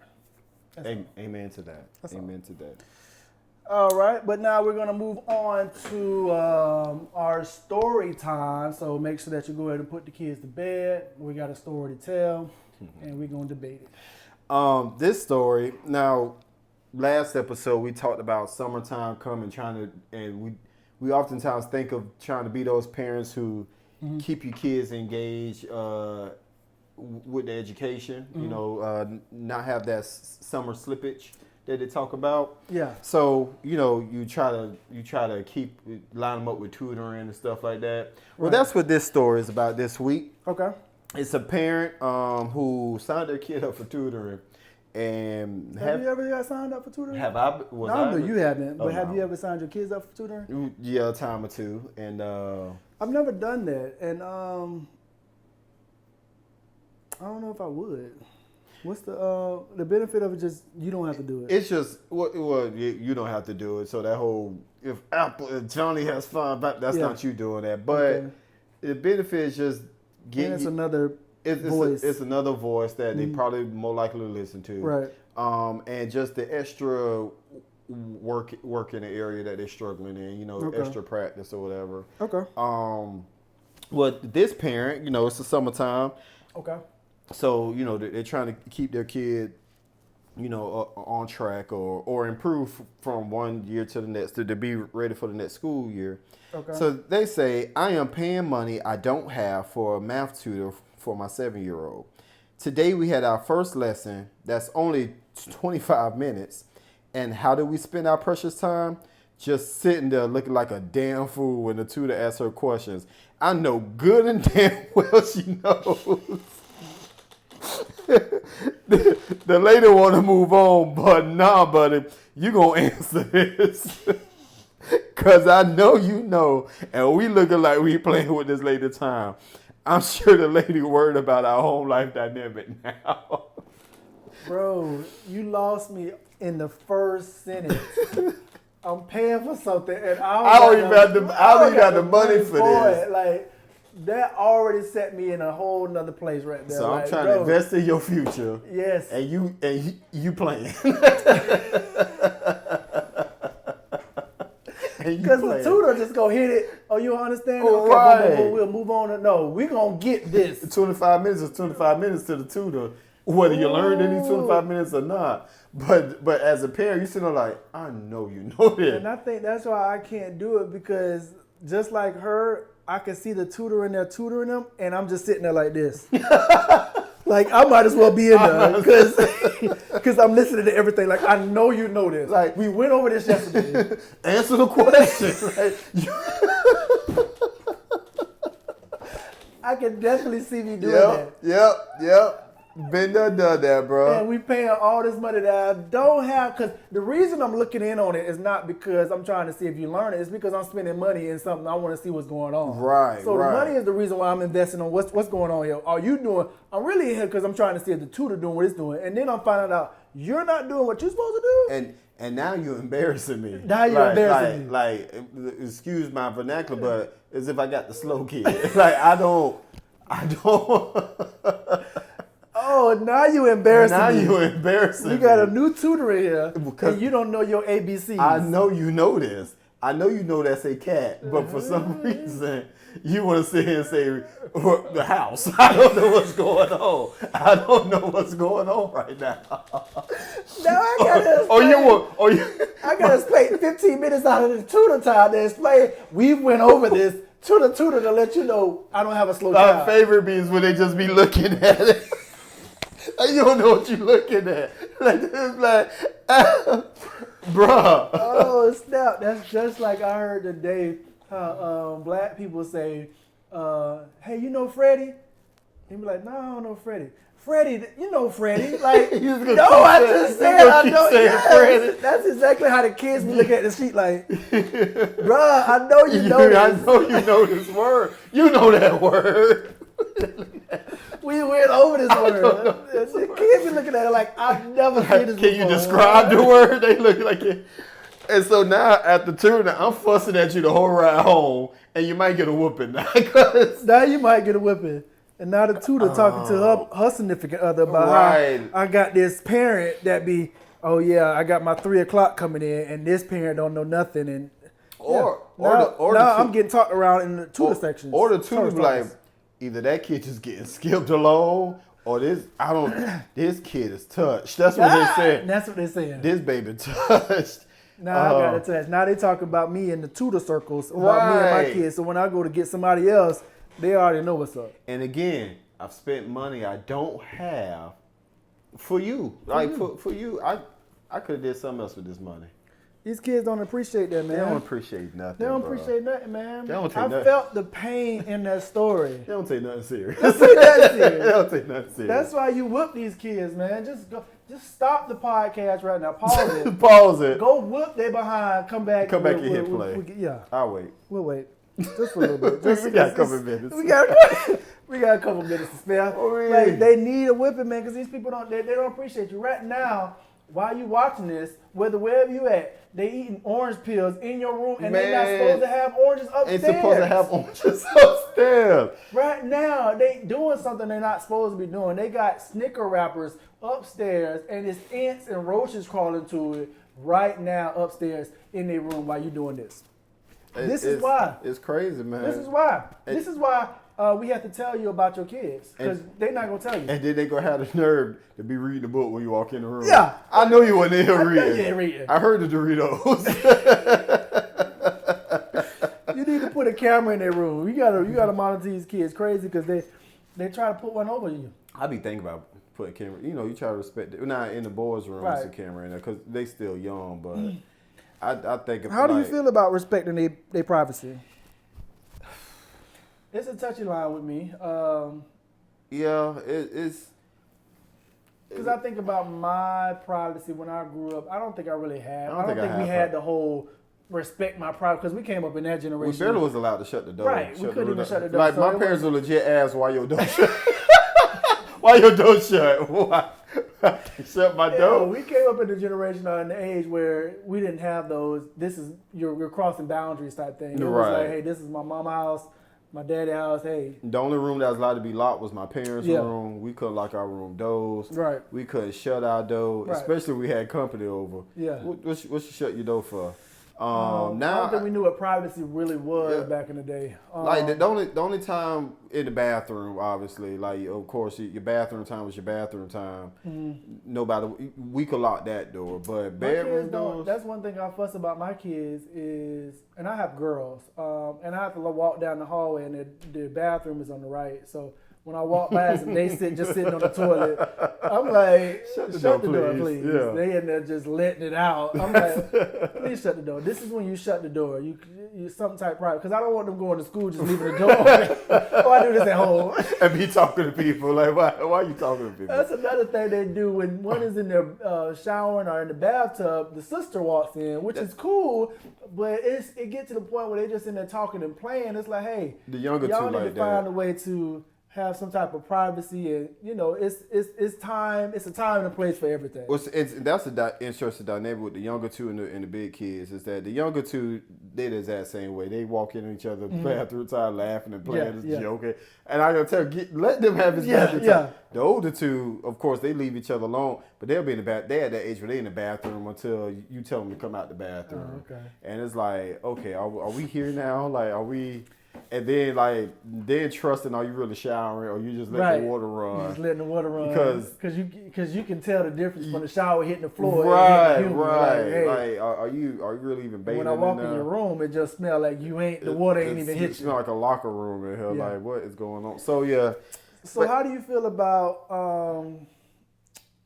That's Amen to that. That's Amen to that. All right, but now we're gonna move on to our story time. So make sure that you go ahead and put the kids to bed. We got a story to tell, and we're gonna debate it. This story. Now, last episode we talked about summertime coming, and we oftentimes think of trying to be those parents who keep your kids engaged with the education, not have that summer slippage that they talk about. Yeah. So, you try to keep line them up with tutoring and stuff like that. Well, Right. that's what this story is about this week. Okay. It's a parent who signed their kid up for tutoring. And Have you ever got signed up for tutoring? have I? No, I know you haven't, but Oh, have no. you ever signed your kids up for tutoring? Yeah, a time or two. And I've never done that, and I don't know if I would. What's the benefit of it? Just you don't have to do it. it's just you don't have to do it. So that whole if Johnny has fun, that's Yeah. not you doing that. But Okay. the benefit is just And it's another voice. It's another voice that they probably more likely to listen to. Right. And just the extra work in the area that they're struggling in. Okay. Extra practice or whatever. Okay. Well, this parent, it's the summertime. Okay. So, they're trying to keep their kid, on track or improve from one year to the next to be ready for the next school year. Okay. So they say, I am paying money I don't have for a math tutor for my 7-year-old. Today we had our first lesson. That's only 25 minutes. And how do we spend our precious time? Just sitting there looking like a damn fool when the tutor asks her questions. I know good and damn well she knows. The lady want to move on, but nah, buddy, you gonna answer this. Cause I know you know, and we looking like we playing with this lady time. I'm sure the lady worried about our home life dynamic now. Bro, you lost me in the first sentence. I'm paying for something, and I don't even got the money for this. Like that already set me in a whole nother place right there. So I'm like, trying bro, to invest in your future. Yes. And you playing. Because the tutor just gonna hit it. Oh, you don't understand? Oh, Okay, right. boom, we'll move on. No, we gonna get this. 25 minutes is 25 minutes to the tutor, whether you learned in these 25 minutes or not. But as a parent, you sitting there like, I know you know this. And I think that's why I can't do it, because just like her, I can see the tutor in there tutoring them, and I'm just sitting there like this. Like, I might as well be in there because I'm listening to everything. Like, I know you know this. Like, we went over this yesterday. Answer the question. I can definitely see me doing that. Yep. Been there, done that, bro. And we paying all this money that I don't have. Because the reason I'm looking in on it is not because I'm trying to see if you learn it. It's because I'm spending money in something I want to see what's going on. Right. So the money is the reason why I'm investing on what's going on here. Are you doing? I'm really here because I'm trying to see if the tutor doing what it's doing. And then I'm finding out you're not doing what you're supposed to do. And now you're embarrassing me. Now you're embarrassing me. Like, excuse my vernacular, but as if I got the slow kid. Like, I don't. Oh, now you embarrassing me. Now you embarrassing me. We got a new tutor in here, and you don't know your ABCs. I know you know this. I know you know that's a cat, but for some reason, you want to sit here and say, the house. I don't know what's going on. I don't know what's going on right now. Now I gotta I gotta explain 15 minutes out of the tutor time to explain. We went over this to the tutor to let you know I don't have a slow child. My favorite be is when they just be looking at it. You don't know what you're looking at. Like, it's like, bruh. Oh, snap. That's just like I heard today how black people say, hey, you know Freddie? He'd be like, no, I don't know Freddie. Freddie, you know Freddie. Like, no, I just said I know. Yes, that's exactly how the kids be looking at the street like, bruh, I know you know this. I know you know this word. You know that word. We went over this word. The kids be looking at it like, I've never seen this before. Can you describe the word? They look like it. And so now at the tutor, I'm fussing at you the whole ride home, and you might get a whooping now. Now you might get a whipping. And now the tutor talking to her significant other about how I got this parent that be, oh yeah, I got my 3 o'clock coming in, and this parent don't know nothing. And now I'm getting talked around in the tutor sections. Or the tutor be like, either that kid just getting skipped along, or this kid is touched. That's what they're saying. That's what they're saying. This baby touched. Now I got attached. Now they talking about me in the tutor circles about me and my kids. So when I go to get somebody else, they already know what's up. And again, I've spent money I don't have for you. For you, I could have did something else with this money. These kids don't appreciate that, man. They don't appreciate nothing. They don't appreciate nothing, man. They don't take I nothing. felt the pain in that story. They don't take nothing serious. They don't take nothing serious. They don't take nothing serious. That's why you whoop these kids, man. Just stop the podcast right now. Pause it. Pause it. Go whoop they behind. Come back and hit play. Yeah. I'll wait. We'll wait. Just for a little bit. We got a couple minutes. We got a couple minutes to spare. Like, they need a whipping, man, because these people don't appreciate you. Right now, while you watching this, wherever you at, they eating orange peels in your room, and they're not supposed to have oranges upstairs. Ain't supposed to have oranges upstairs. Right now, they doing something they're not supposed to be doing. They got Snicker wrappers upstairs, and it's ants and roaches crawling to it right now upstairs in their room while you doing this. This is why. It's crazy, man. This is why. This is why we have to tell you about your kids, because they're not going to tell you. And then they going to have the nerve to be reading the book when you walk in the room. Yeah. I know you weren't in here reading. You ain't reading. I heard the Doritos. You need to put a camera in their room. You gotta monitor these kids crazy because they try to put one over you. I be thinking about putting a camera. You know, you try to respect it. Not in the boys' room, Right. It's a camera in there because they still young. But I think. How do you feel about respecting their privacy? It's a touchy line with me. Yeah, it's. Because I think about my privacy when I grew up. I don't think I really had. I don't think we had the whole respect my privacy because we came up in that generation. We barely was allowed to shut the door. Right, we couldn't even shut the door. Like so my parents would legit ask why your door shut. Why your door shut? Why? Shut my door. We came up in the generation or in the age where we didn't have those. This is you're crossing boundaries type thing. It was like, hey, this is my mama's house, my daddy's house. Hey, the only room that was allowed to be locked was my parents' room. We couldn't lock our room doors. Right. We couldn't shut our door, Right. especially if we had company over. Yeah. What you shut your door for? I Now don't think we knew what privacy really was back in the day. Like the only time in the bathroom, obviously, like of course your bathroom time was your bathroom time. Nobody, we could lock that door, but bedroom doors. That's one thing I fuss about my kids is, and I have girls, and I have to walk down the hallway, and the bathroom is on the right, so. When I walk past them, they just sitting on the toilet. I'm like, shut the door, please. Yeah. They in there just letting it out. I'm like, please shut the door. This is when you shut the door. You some type of private, because I don't want them going to school just leaving the door open. Oh, I do this at home. And be talking to people like, why are you talking to people? That's another thing they do when one is in their showering or in the bathtub. The sister walks in, which is cool, but it gets to the point where they just in there talking and playing. It's like, hey, the younger y'all two need like to find a way to have some type of privacy, and it's time. It's a time and a place for everything. Well, that's the interesting dynamic with the younger two and the big kids is that the younger two they the exact same way. They walk in each other's bathroom time, laughing and playing, joking. And I gotta tell you, let them have his bathroom time. The older two, of course, they leave each other alone, but they'll be in the bath. They at that age where they in the bathroom until you tell them to come out the bathroom. Oh, okay. And it's like, okay, are we here now? Like, are we? And then trusting, are you really showering or you just letting the water run? You just letting the water run because you can tell the difference when the shower hitting the floor. Right. Like, hey, like, are you really even bathing? When I walk in your room, it just smell like the water ain't even hit you. It smell like a locker room in here. Like, what is going on? So yeah. So how do you feel about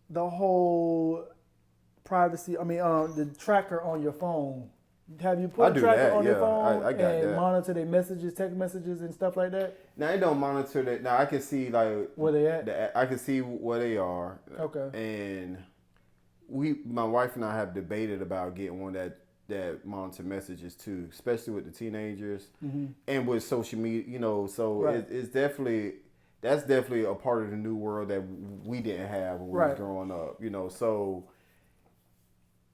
the whole privacy? I mean, the tracker on your phone. Have you put a tracker on your phone and monitor their messages, text messages, and stuff like that? Now they don't monitor that. Now I can see like where they at. I can see where they are. Okay. And my wife and I have debated about getting one that monitor messages too, especially with the teenagers and with social media. So it's definitely that's definitely a part of the new world that we didn't have when we was growing up. So.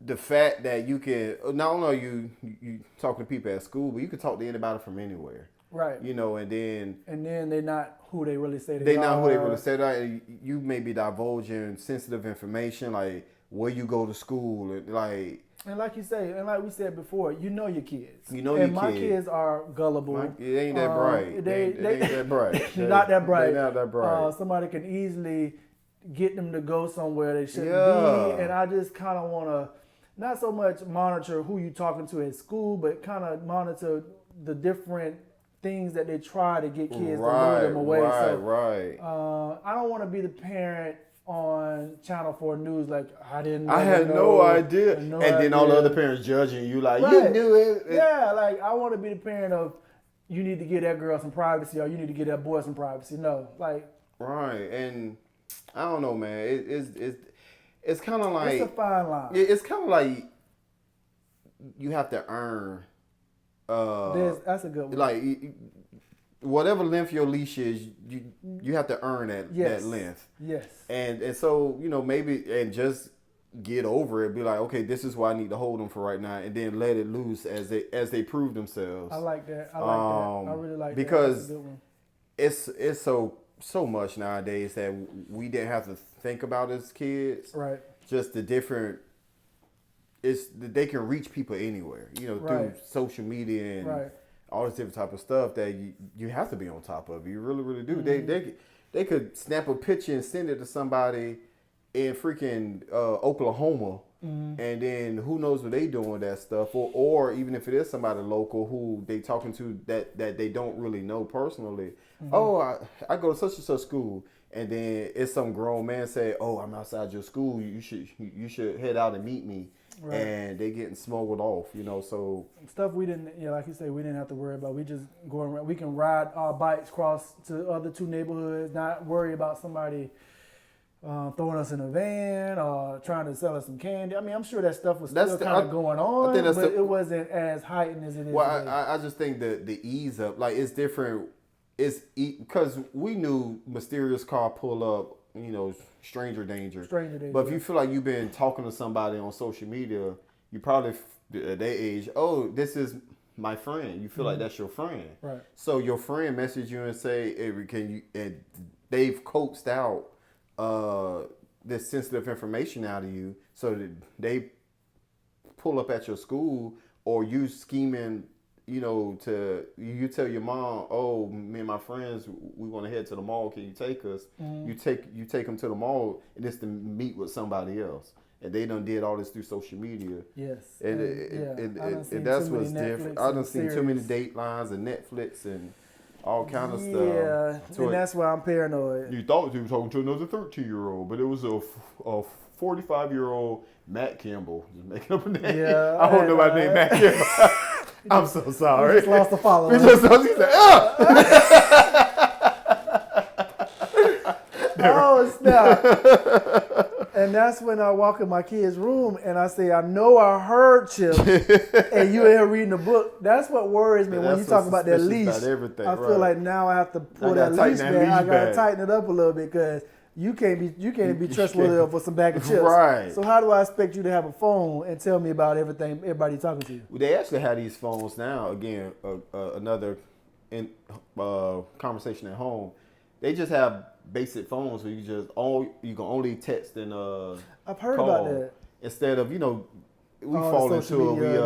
The fact that you can not only are you talking to people at school, but you can talk to anybody from anywhere. Right. And then they're not who they really say they are. They're not who they really say they are. You may be divulging sensitive information like where you go to school and like. And like you say, and like we said before, you know your kids. And my kids are gullible. It ain't that bright. They ain't that bright. They're not that bright. They're not that bright. Somebody can easily get them to go somewhere they shouldn't be, and I just kind of want to. not so much monitor who you talking to at school, but kind of monitor the different things that they try to get kids to lure them away. Right. I don't want to be the parent on Channel 4 News like I had no idea. And then all the other parents judging you like, you knew it. Yeah, like I want to be the parent of you need to give that girl some privacy or you need to give that boy some privacy. No, like. Right, and I don't know, man. It's kind of like. It's a fine line. It's kind of like you have to earn. That's a good one. Like whatever length your leash is, you have to earn that length. Yes. And so maybe and just get over it. Be like, okay, this is why I need to hold them for right now, and then let it loose as they prove themselves. I like that. I really like because that. Because it's so much nowadays that we didn't have to think about as kids. Right. Just the different. They can reach people anywhere, through social media and all this different type of stuff that you have to be on top of. You really, really do. Mm-hmm. They could snap a picture and send it to somebody in freaking Oklahoma, and then who knows what they doing with that stuff, or even if it is somebody local who they talking to that they don't really know personally. Mm-hmm. Oh, I go to such and such school. And then it's some grown man say, "Oh, I'm outside your school. You should head out and meet me." Right. And they getting smuggled off, So stuff we didn't, like you say, we didn't have to worry about. We just go around. We can ride our bikes across to other two neighborhoods, not worry about somebody throwing us in a van or trying to sell us some candy. I mean, I'm sure that stuff was still kind of going on, but it wasn't as heightened as it is. Well, I just think the ease up, like it's different. It's because we knew mysterious car pull up, stranger danger. But if you feel like you've been talking to somebody on social media, you probably at that age, oh, this is my friend. You feel like that's your friend. Right. So your friend message you and say, hey, can you? And they've coaxed out this sensitive information out of you, so that they pull up at your school or you scheming. You tell your mom, oh, me and my friends, we want to head to the mall. Can you take us? Mm-hmm. You take them to the mall, and it's to meet with somebody else. And they done did all this through social media. Yes. And that's what's different. I done seen too many Datelines and Netflix and all kind of stuff. Yeah, and that's why I'm paranoid. You thought you were talking to another 13-year-old, but it was a 45-year-old Matt Campbell. Just making up a name. Yeah, I don't know my name, Matt Campbell. I'm so sorry. We just lost a follower. He said, oh, snap. And that's when I walk in my kid's room and I say, I know I heard Chip and you in here reading a book. That's what worries me when you talk about that leash. I feel like now I have to pull that leash back. I got to tighten it up a little bit because you can't be trustworthy for some bag of chips. Right. So how do I expect you to have a phone and tell me about everybody talking to you? They actually have these phones now. Again, another conversation at home. They just have basic phones where you can only text and I've heard call. about that. Instead of we fall into it.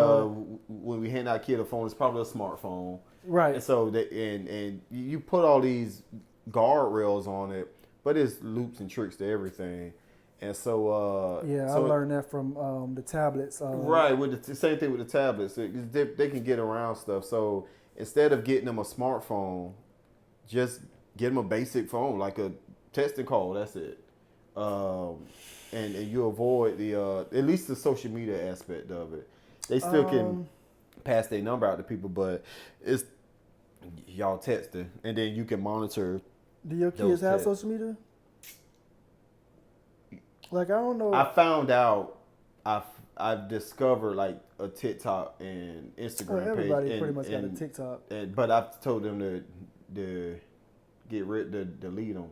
When we hand our kid a phone, it's probably a smartphone. Right. And so and you put all these guardrails on it. But it's loops and tricks to everything. And so... I learned that from the tablets. Right, with the same thing with the tablets. They can get around stuff. So instead of getting them a smartphone, just get them a basic phone, like a text and call, that's it. And you avoid at least the social media aspect of it. They still can pass their number out to people, but it's y'all texting. And then you can monitor... Do your kids have social media? Like, I don't know. I found out, I've discovered like a TikTok and Instagram page. Everybody pretty much got a TikTok. But I've told them to delete them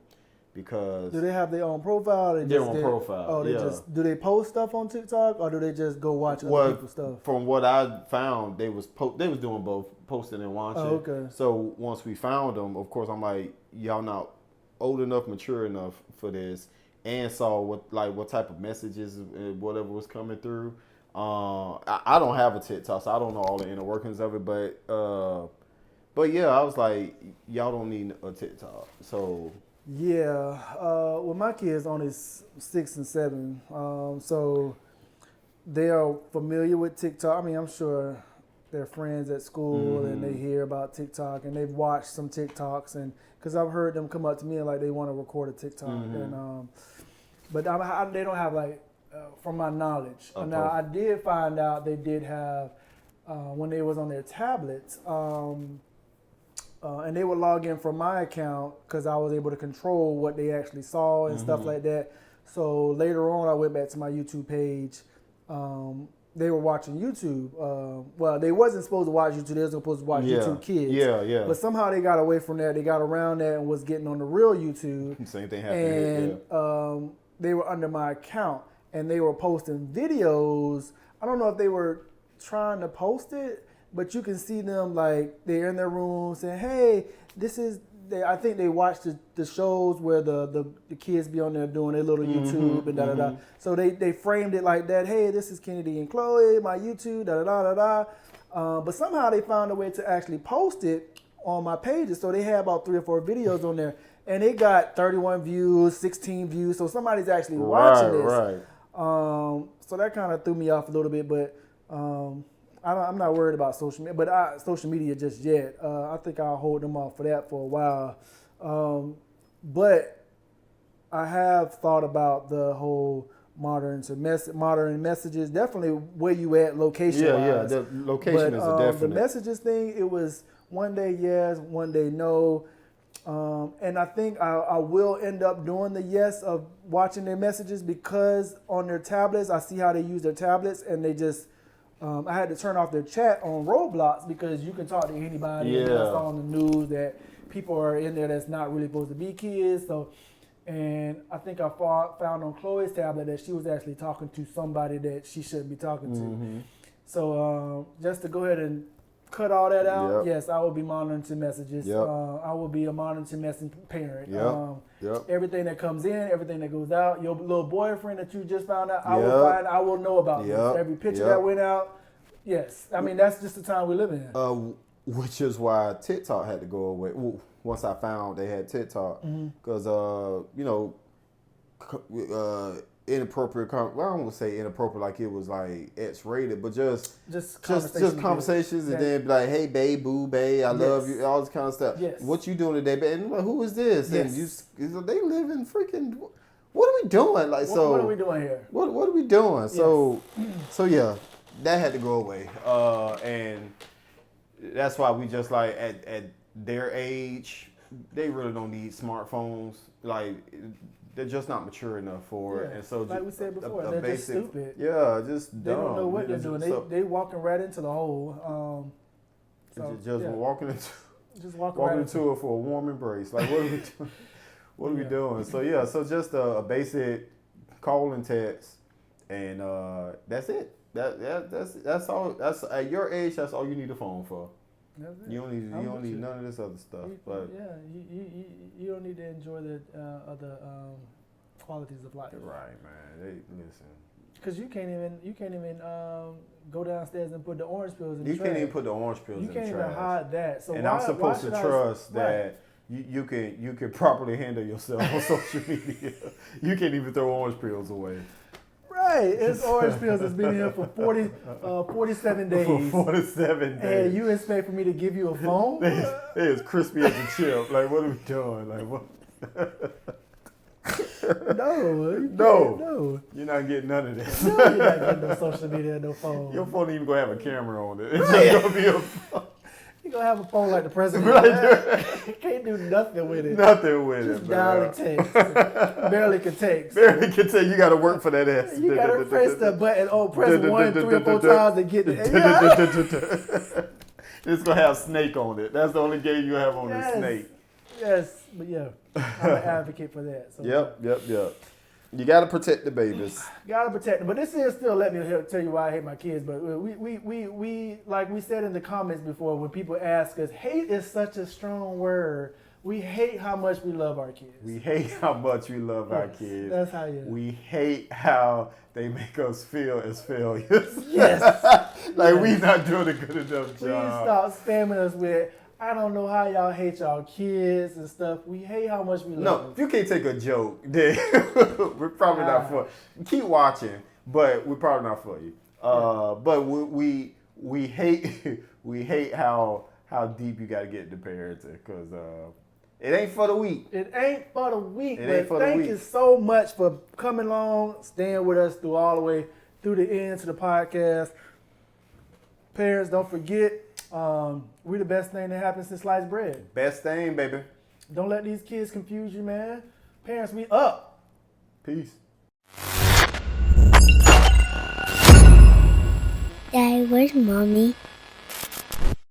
because. Do they have their own profile? Their own profile. Oh, do they post stuff on TikTok or do they just go watch other people's stuff? From what I found, they was doing both, posting and watching. Oh, okay. So once we found them, of course, I'm like, y'all not old enough, mature enough for this, and saw what type of messages and whatever was coming through. I don't have a TikTok, so I don't know all the inner workings of it, but yeah, I was like, y'all don't need a TikTok. So yeah, well, my kids only 6 and 7, so they are familiar with TikTok. I mean, I'm sure they're friends at school and they hear about TikTok and they've watched some TikToks, and because I've heard them come up to me and like they want to record a TikTok, and but they don't have like, from my knowledge. Now I did find out they did have when they was on their tablets, and they would log in from my account because I was able to control what they actually saw and stuff like that. So later on, I went back to my YouTube page. They were watching YouTube. Well, they wasn't supposed to watch YouTube. They were supposed to watch YouTube Kids. Yeah. But somehow they got away from that. They got around that and was getting on the real YouTube. Same thing happened. And they were under my account. And they were posting videos. I don't know if they were trying to post it, but you can see them like they're in their room saying, hey, this is... I think they watch the shows where the kids be on there doing their little YouTube and da-da-da. So they framed it like that. Hey, this is Kennedy and Chloe, my YouTube, da-da-da-da-da. But somehow they found a way to actually post it on my pages. So they had about 3 or 4 videos on there. And it got 31 views, 16 views. So somebody's actually watching this. Right. So that kind of threw me off a little bit. But I'm not worried about social media, but social media just yet. I think I'll hold them off for that for a while. But I have thought about the whole modern messages. Definitely where you at location wise. Yeah. The location is a definite. The messages thing, it was one day yes, one day no. And I think I will end up doing the yes of watching their messages because on their tablets, I see how they use their tablets and they just... I had to turn off their chat on Roblox because you can talk to anybody. Yeah. And I saw on the news that people are in there that's not really supposed to be kids. So, and I think I found on Chloe's tablet that she was actually talking to somebody that she shouldn't be talking to. So just to go ahead and cut all that out, yes, I will be monitoring messages. I will be a monitoring message parent. Everything that comes in, everything that goes out. Your little boyfriend that you just found out, I will know about this. Every picture that went out. Yes, I mean that's just the time we live in. Which is why TikTok had to go away. Once I found they had TikTok, because inappropriate. Well, I don't want to say inappropriate like it was like X-rated, but just conversations, and then be like, "Hey, babe, boo, babe, I love you," all this kind of stuff. Yes. What you doing today, babe? And like, who is this? Yes. And they live in freaking. What are we doing? Like, what are we doing here? What are we doing? So yeah, that had to go away, and that's why we just like at their age, they really don't need smartphones. Like. They're just not mature enough for it, and so like we said before, they're just stupid. Yeah, just dumb. They don't know what they're doing. They walking right into the hole. Walking into right into it for a warm embrace. Like what are we doing? What are we doing? So just a basic call and text, and that's it. That's all. That's at your age. That's all you need a phone for. You don't need none of this other stuff. You don't need to enjoy the other qualities of life. Right, man. Listen. Because you can't even go downstairs and put the orange pills in the trash. You can't even put the orange pills in the trash. You can't even hide that. So and I'm supposed to trust that you can properly handle yourself on social media. You can't even throw orange pills away. Right, it's orange pills that's been here for 47 days. For 47 days. And you expect for me to give you a phone? They as crispy as a chip. Like, what are we doing? Like, what? No. You're not getting none of this. No, you're not getting no social media, no phone. Your phone ain't even going to have a camera on it. It's just going to be a phone. You're going to have a phone like the president. Right. Can't do nothing with it. Nothing with just it, dial and text. Barely can text. You got to work for that ass. You got to press the button. Press 1, 3 or 4 times to get the... It's going to have Snake on it. That's the only game you have on the Snake. Yes, but yeah, I'm an advocate for that. So. Yep. You got to protect the babies. Got to protect them. But this is still, let me tell you why I hate my kids. But we like we said in the comments before, when people ask us, hate is such a strong word. We hate how much we love our kids. We hate how much we love our kids. That's how you. We hate how they make us feel as failures. Yes. We not doing a good enough job. Please stop spamming us with, I don't know how y'all hate y'all kids and stuff. We hate how much we love them. No, if you can't take a joke, then we're probably not fun. Keep watching. but we're probably not for you. But we hate we hate how deep you got to get into parenting because it ain't for the weak. It ain't for the weak. It ain't for the thank weak. you so much for coming along, staying with us through all the way through the end to the podcast. Parents, don't forget, we the best thing that happened since sliced bread. Best thing, baby. Don't let these kids confuse you, man. Parents, we up. Peace. Daddy, where's mommy?